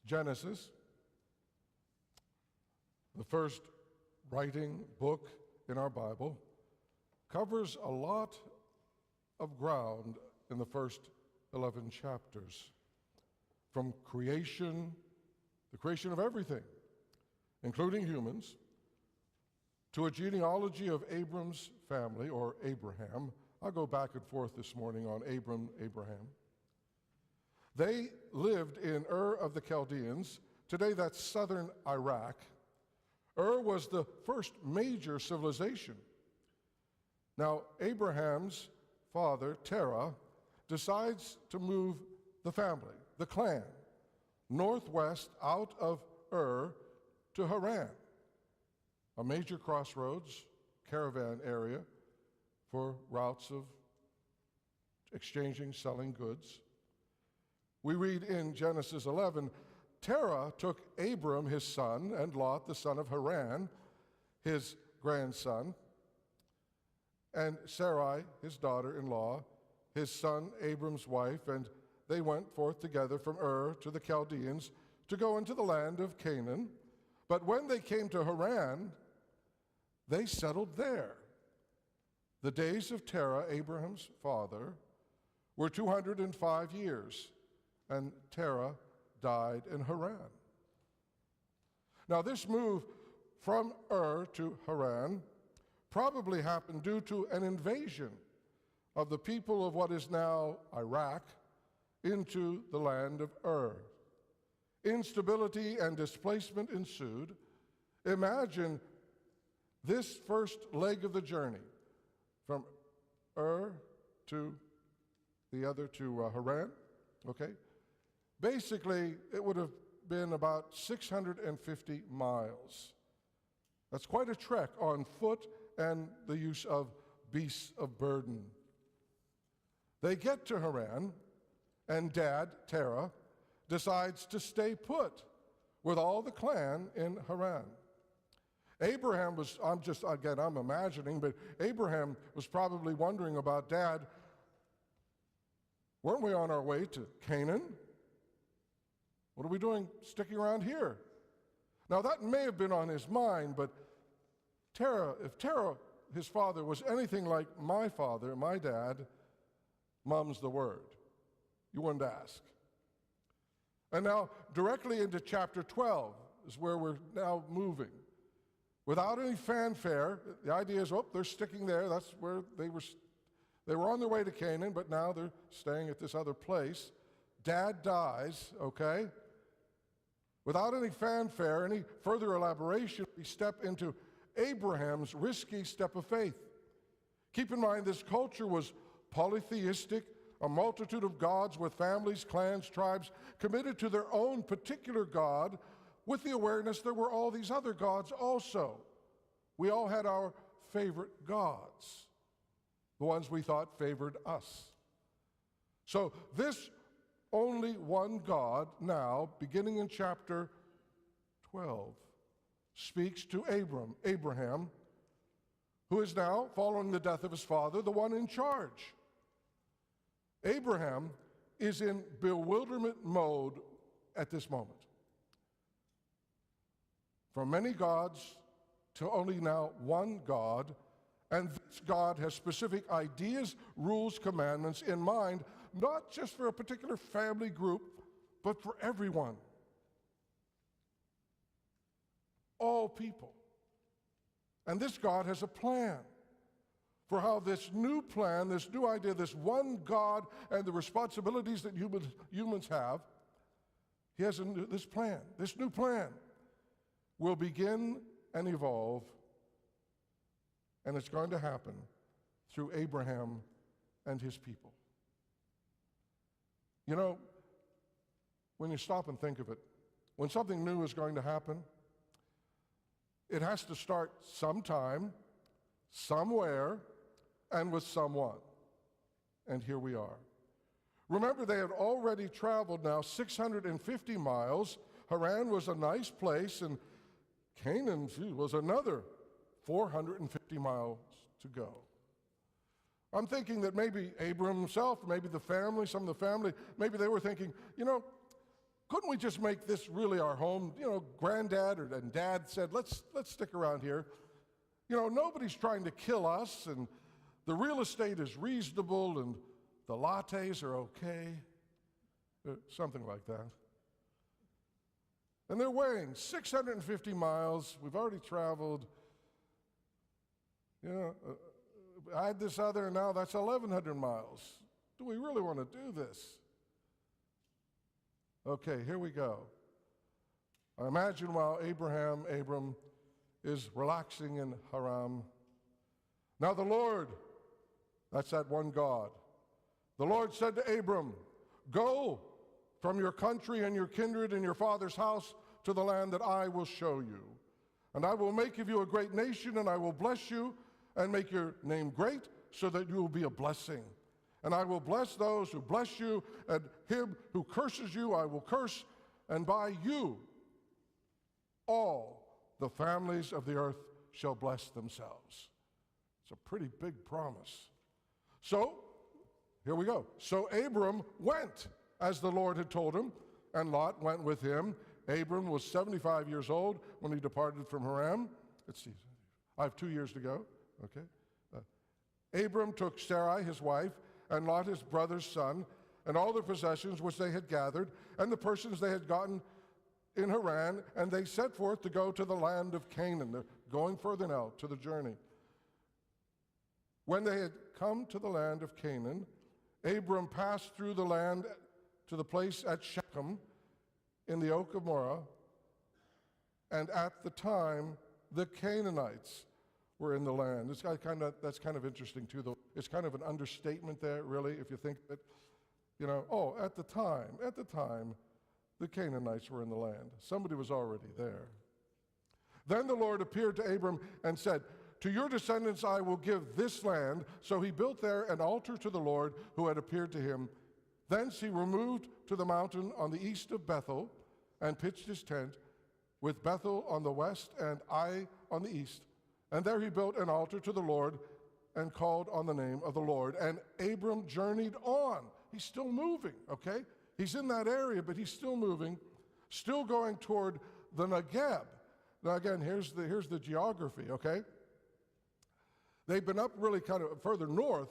Genesis, the first writing book in our Bible, covers a lot of ground in the first 11 chapters. From creation, the creation of everything, including humans, to a genealogy of Abram's family, or Abraham. I'll go back and forth this morning on Abraham. They lived in Ur of the Chaldeans. Today that's southern Iraq. Ur was the first major civilization. Now, Abraham's father, Terah, decides to move the family, the clan, northwest out of Ur to Haran, a major crossroads, caravan area for routes of exchanging, selling goods. We read in Genesis 11, Terah took Abram, his son, and Lot, the son of Haran, his grandson, and Sarai, his daughter-in-law, his son Abram's wife, and they went forth together from Ur to the Chaldeans to go into the land of Canaan. But when they came to Haran, they settled there. The days of Terah, Abraham's father, were 205 years, and Terah died in Haran. Now, this move from Ur to Haran probably happened due to an invasion of the people of what is now Iraq into the land of Ur. Instability and displacement ensued. Imagine this first leg of the journey from Ur to Haran, okay? Basically, it would have been about 650 miles. That's quite a trek on foot and the use of beasts of burden. They get to Haran, and Dad, Terah, decides to stay put with all the clan in Haran. Abraham was, I'm imagining, but Abraham was probably wondering about, Dad, weren't we on our way to Canaan? What are we doing sticking around here? Now, that may have been on his mind, but if Terah, his father, was anything like my father, my dad, mum's the word. You wouldn't ask. And now, directly into chapter 12 is where we're now moving. Without any fanfare, the idea is, they're sticking there. That's where they were on their way to Canaan, but now they're staying at this other place. Dad dies, okay? Without any fanfare, any further elaboration, we step into Abraham's risky step of faith. Keep in mind, this culture was polytheistic, a multitude of gods with families, clans, tribes, committed to their own particular God, with the awareness there were all these other gods also. We all had our favorite gods, the ones we thought favored us. So this only one God now, beginning in chapter 12, speaks to Abraham, who is now, following the death of his father, the one in charge. Abraham is in bewilderment mode at this moment. From many gods to only now one God, and this God has specific ideas, rules, commandments in mind, not just for a particular family group, but for everyone. All people. And this God has a plan for how this new plan, this new idea, this one God and the responsibilities that humans have, he has this new plan will begin and evolve, and it's going to happen through Abraham and his people. You know, when you stop and think of it, when something new is going to happen, it has to start sometime, somewhere, and with someone. And here we are. Remember, they had already traveled now 650 miles. Haran was a nice place, and Canaan was another 450 miles to go. I'm thinking that maybe Abram himself, maybe the family, some of the family, maybe they were thinking, couldn't we just make this really our home? You know, Granddad and Dad said, let's stick around here. You know, nobody's trying to kill us, and the real estate is reasonable, and the lattes are okay. Something like that. And they're weighing 650 miles. We've already traveled. You know, add this other, and now that's 1,100 miles. Do we really want to do this? Okay, here we go. I imagine while Abram, is relaxing in Haran. Now the Lord, that's that one God, the Lord said to Abram, go from your country and your kindred and your father's house to the land that I will show you. And I will make of you a great nation, and I will bless you and make your name great, so that you will be a blessing. And I will bless those who bless you, and him who curses you I will curse, and by you all the families of the earth shall bless themselves. It's a pretty big promise. So, here we go. So Abram went as the Lord had told him, and Lot went with him. Abram was 75 years old when he departed from Haran. Let's see, I have 2 years to go. Okay. Abram took Sarai, his wife, and Lot, his brother's son, and all their possessions which they had gathered, and the persons they had gotten in Haran, and they set forth to go to the land of Canaan. They're going further now to the journey. When they had come to the land of Canaan, Abram passed through the land to the place at Shechem in the oak of Moreh, and at the time the Canaanites were in the land. That's kind of interesting too, though. It's kind of an understatement there, really, if you think that, you know, at the time, the Canaanites were in the land. Somebody was already there. Then the Lord appeared to Abram and said, to your descendants I will give this land. So he built there an altar to the Lord who had appeared to him. Thence he removed to the mountain on the east of Bethel and pitched his tent, with Bethel on the west and Ai on the east. And there he built an altar to the Lord and called on the name of the Lord. And Abram journeyed on. He's still moving, okay? He's in that area, but he's still moving, still going toward the Negeb. Now again, here's the geography, okay? They've been up really kind of further north.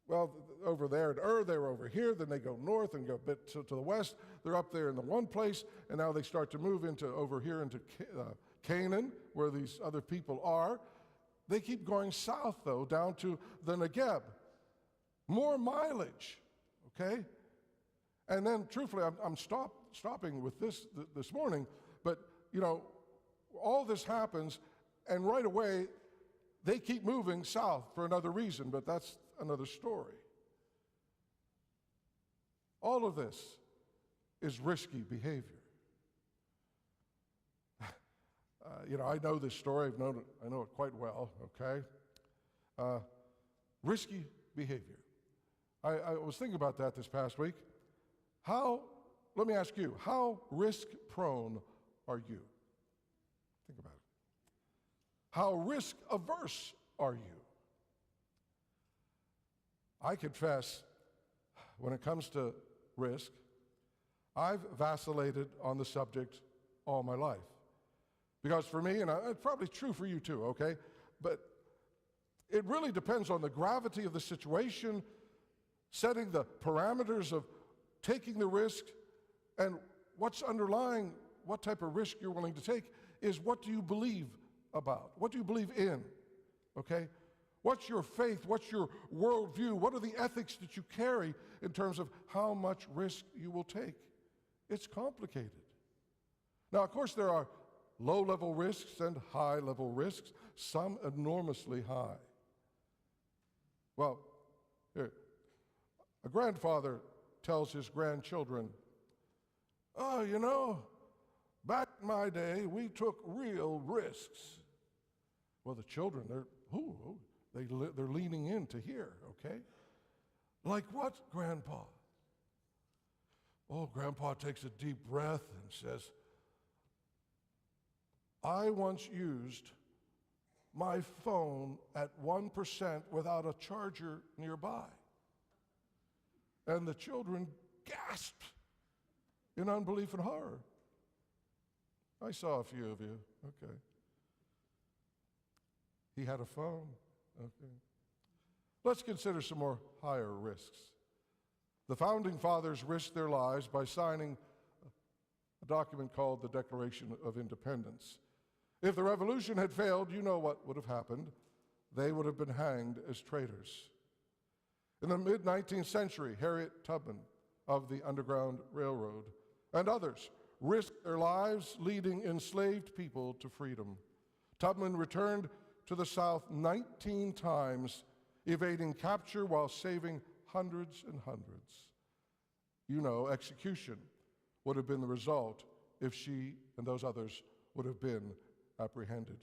Well, over there at they were over here, then they go north and go a bit to the west. They're up there in the one place, and now they start to move over here into Canaan, where these other people are. They keep going south, though, down to the Negeb. More mileage, okay? And then, truthfully, I'm stopping with this morning, but, you know, all this happens, and right away, they keep moving south for another reason, but that's another story. All of this is risky behavior. You know, I know this story. I know it quite well, okay? Risky behavior. I was thinking about that this past week. Let me ask you, how risk-prone are you? Think about it. How risk-averse are you? I confess, when it comes to risk, I've vacillated on the subject all my life. Because for me, and it's probably true for you too, okay? But it really depends on the gravity of the situation, setting the parameters of taking the risk, and what's underlying what type of risk you're willing to take is what do you believe about? What do you believe in, okay? What's your faith? What's your worldview? What are the ethics that you carry in terms of how much risk you will take? It's complicated. Now, of course, there are low-level risks and high-level risks, some enormously high. Well, here, a grandfather tells his grandchildren, oh, you know, back in my day, we took real risks. Well, the children, they're leaning in to hear, okay? Like what, Grandpa? Oh, Grandpa takes a deep breath and says, I once used my phone at 1% without a charger nearby. And the children gasped in unbelief and horror. I saw a few of you. Okay. He had a phone. Okay. Let's consider some more higher risks. The founding fathers risked their lives by signing a document called the Declaration of Independence. If the revolution had failed, you know what would have happened. They would have been hanged as traitors. In the mid-19th century, Harriet Tubman of the Underground Railroad and others risked their lives leading enslaved people to freedom. Tubman returned to the South 19 times, evading capture while saving hundreds and hundreds. You know, execution would have been the result if she and those others would have been apprehended.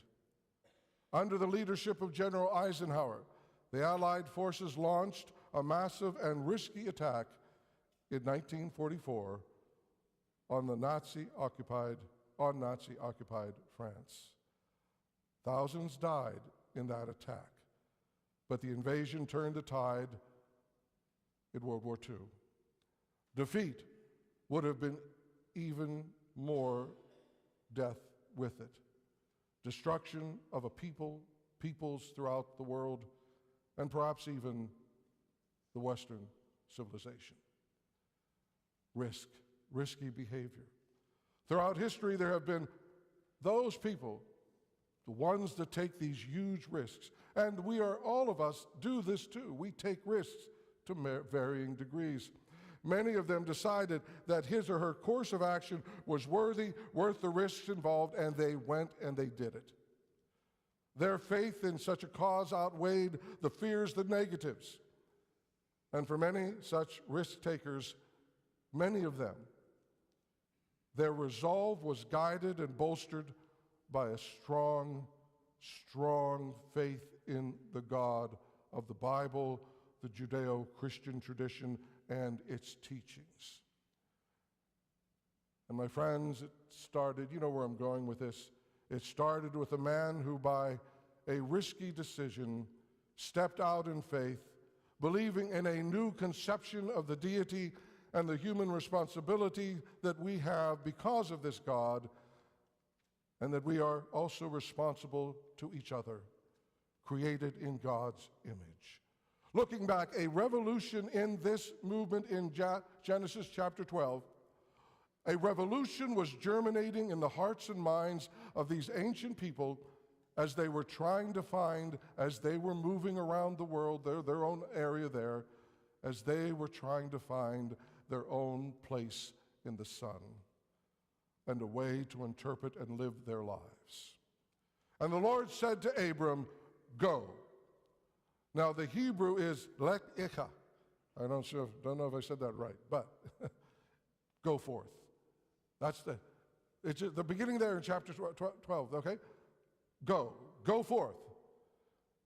Under the leadership of General Eisenhower, the Allied forces launched a massive and risky attack in 1944 on Nazi-occupied France. Thousands died in that attack, but the invasion turned the tide in World War II. Defeat would have been even more death with it. Destruction of a peoples throughout the world, and perhaps even the Western civilization. Risky behavior. Throughout history, there have been those people, the ones that take these huge risks, and all of us do this too. We take risks to varying degrees. Many of them decided that his or her course of action was worth the risks involved, and they went and they did it. Their faith in such a cause outweighed the fears, the negatives. And for many such risk takers, many of them, their resolve was guided and bolstered by a strong, strong faith in the God of the Bible, the Judeo-Christian tradition, and its teachings. And my friends, it started, you know where I'm going with this, it started with a man who by a risky decision stepped out in faith, believing in a new conception of the deity and the human responsibility that we have because of this God, and that we are also responsible to each other, created in God's image. Looking back, a revolution in this movement in Genesis chapter 12, a revolution was germinating in the hearts and minds of these ancient people as they were trying to find, as they were moving around the world, their own area there, as they were trying to find their own place in the sun and a way to interpret and live their lives. And the Lord said to Abram, "Go." Now the Hebrew is lek icha. I don't know if I said that right, but go forth. It's the beginning there in chapter 12, okay? Go forth.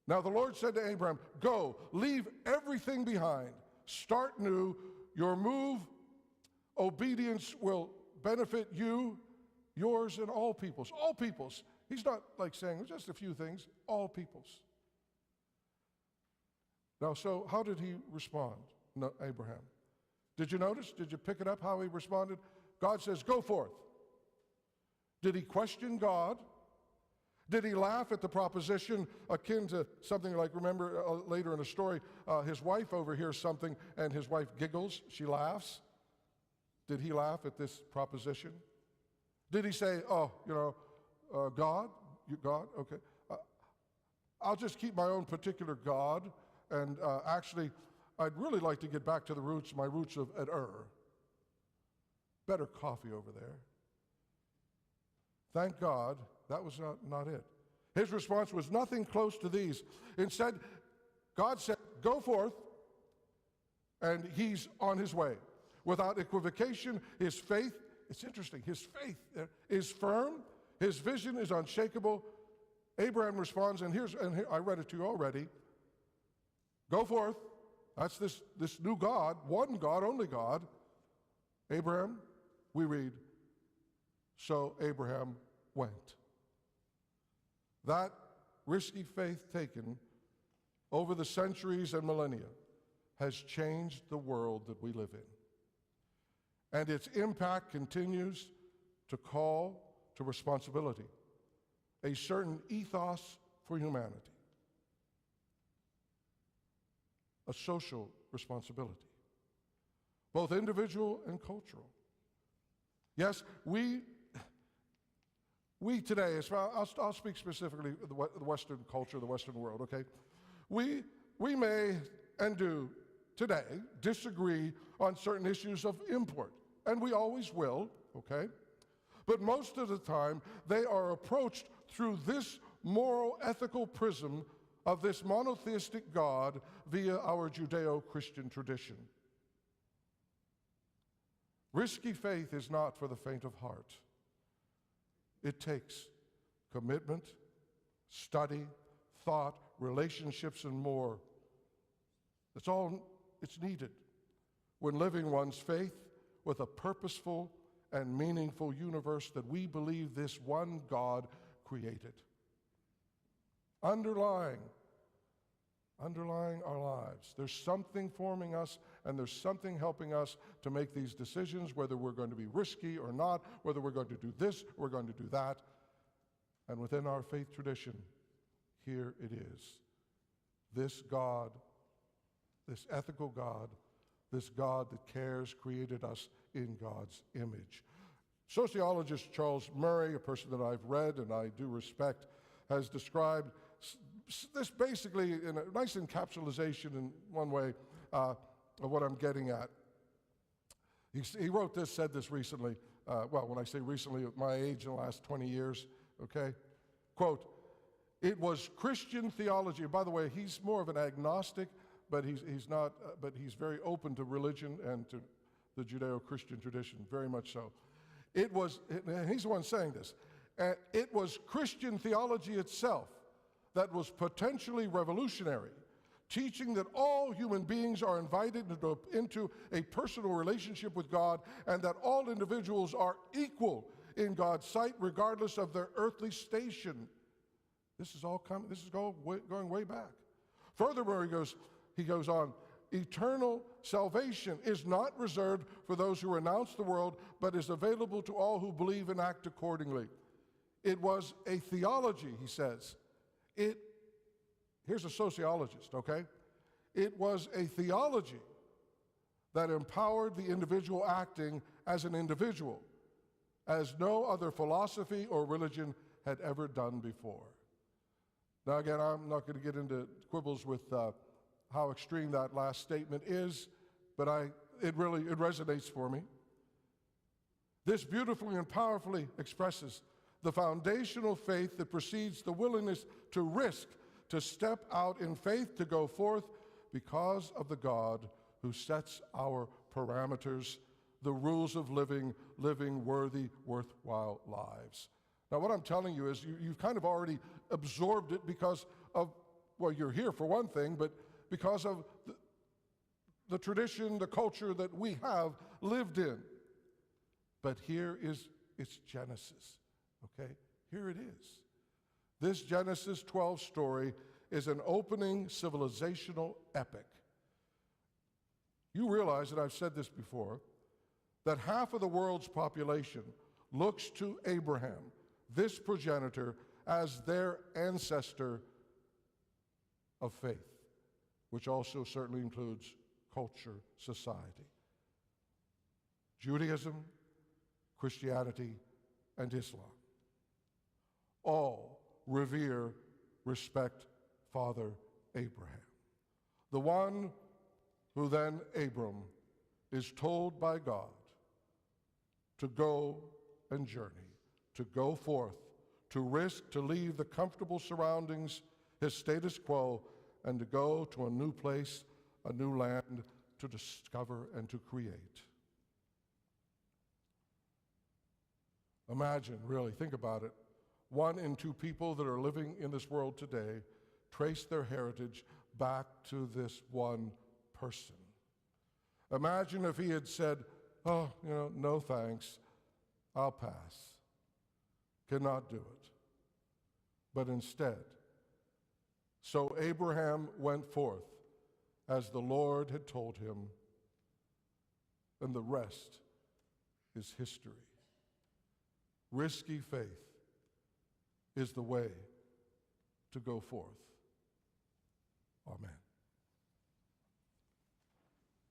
Now the Lord said to Abram, "Go, leave everything behind, start new. Your move, obedience will benefit you, yours, and all peoples." All peoples. He's not like saying just a few things, all peoples. Now, so how did he respond, Abraham? Did you notice? Did you pick it up how he responded? God says, "Go forth." Did he question God? Did he laugh at the proposition akin to something like, remember later in the story, his wife overhears something and his wife giggles, she laughs? Did he laugh at this proposition? Did he say, God, okay, I'll just keep my own particular God, and actually, I'd really like to get back to my roots at Ur. Better coffee over there. Thank God, that was not it. His response was nothing close to these. Instead, God said, "Go forth," and he's on his way. Without equivocation, his faith, it's interesting, his faith is firm, his vision is unshakable. Abraham responds, and here, I read it to you already. Go forth. That's this new God, one God, only God. Abraham, we read, so Abraham went. That risky faith taken over the centuries and millennia has changed the world that we live in. and its impact continues to call to responsibility, a certain ethos for humanity, a social responsibility, both individual and cultural. Yes, we today, I'll speak specifically of the Western culture, the Western world, okay? We may and do today disagree on certain issues of import, and we always will, okay? But most of the time, they are approached through this moral, ethical prism of this monotheistic God via our Judeo-Christian tradition. Risky faith is not for the faint of heart. It takes commitment, study, thought, relationships, and more. That's all it's needed when living one's faith with a purposeful and meaningful universe that we believe this one God created. Underlying our lives, there's something forming us, and there's something helping us to make these decisions, whether we're going to be risky or not, whether we're going to do this or we're going to do that. And within our faith tradition, here it is. This God, this ethical God, this God that cares, created us in God's image. Sociologist Charles Murray, a person that I've read and I do respect, has described this basically in a nice encapsulation in one way of what I'm getting at. He wrote this, said this recently, well, when I say recently, at my age in the last 20 years, okay? Quote, "It was Christian theology," by the way, he's more of an agnostic, but he's not, but he's very open to religion and to the Judeo-Christian tradition, very much so. It was, and he's the one saying this, it was Christian theology itself that was potentially revolutionary, teaching that all human beings are invited into a personal relationship with God and that all individuals are equal in God's sight regardless of their earthly station. This is all going way back. Furthermore, he goes on, eternal salvation is not reserved for those who renounce the world, but is available to all who believe and act accordingly. It was a theology, he says. Here's a sociologist, okay? It was a theology that empowered the individual acting as an individual, as no other philosophy or religion had ever done before. Now again, I'm not going to get into quibbles with how extreme that last statement is, but it resonates for me. This beautifully and powerfully expresses the foundational faith that precedes the willingness to risk, to step out in faith, to go forth because of the God who sets our parameters, the rules of living worthy, worthwhile lives. Now what I'm telling you is you've kind of already absorbed it because of, well, you're here for one thing, but because of the tradition, the culture that we have lived in. But here is its genesis, okay? Here it is. This Genesis 12 story is an opening civilizational epic. You realize, and I've said this before, that half of the world's population looks to Abraham, this progenitor, as their ancestor of faith, which also certainly includes culture, society. Judaism, Christianity, and Islam. All revere, respect Father Abraham. The one who then, Abram, is told by God to go and journey, to go forth, to risk, to leave the comfortable surroundings, his status quo, and to go to a new place, a new land, to discover and to create. Imagine, really, think about it. 1 in 2 people that are living in this world today trace their heritage back to this one person. Imagine if he had said, oh, no thanks, I'll pass. Cannot do it. But instead, so Abraham went forth as the Lord had told him, and the rest is history. Risky faith is the way to go forth. Amen.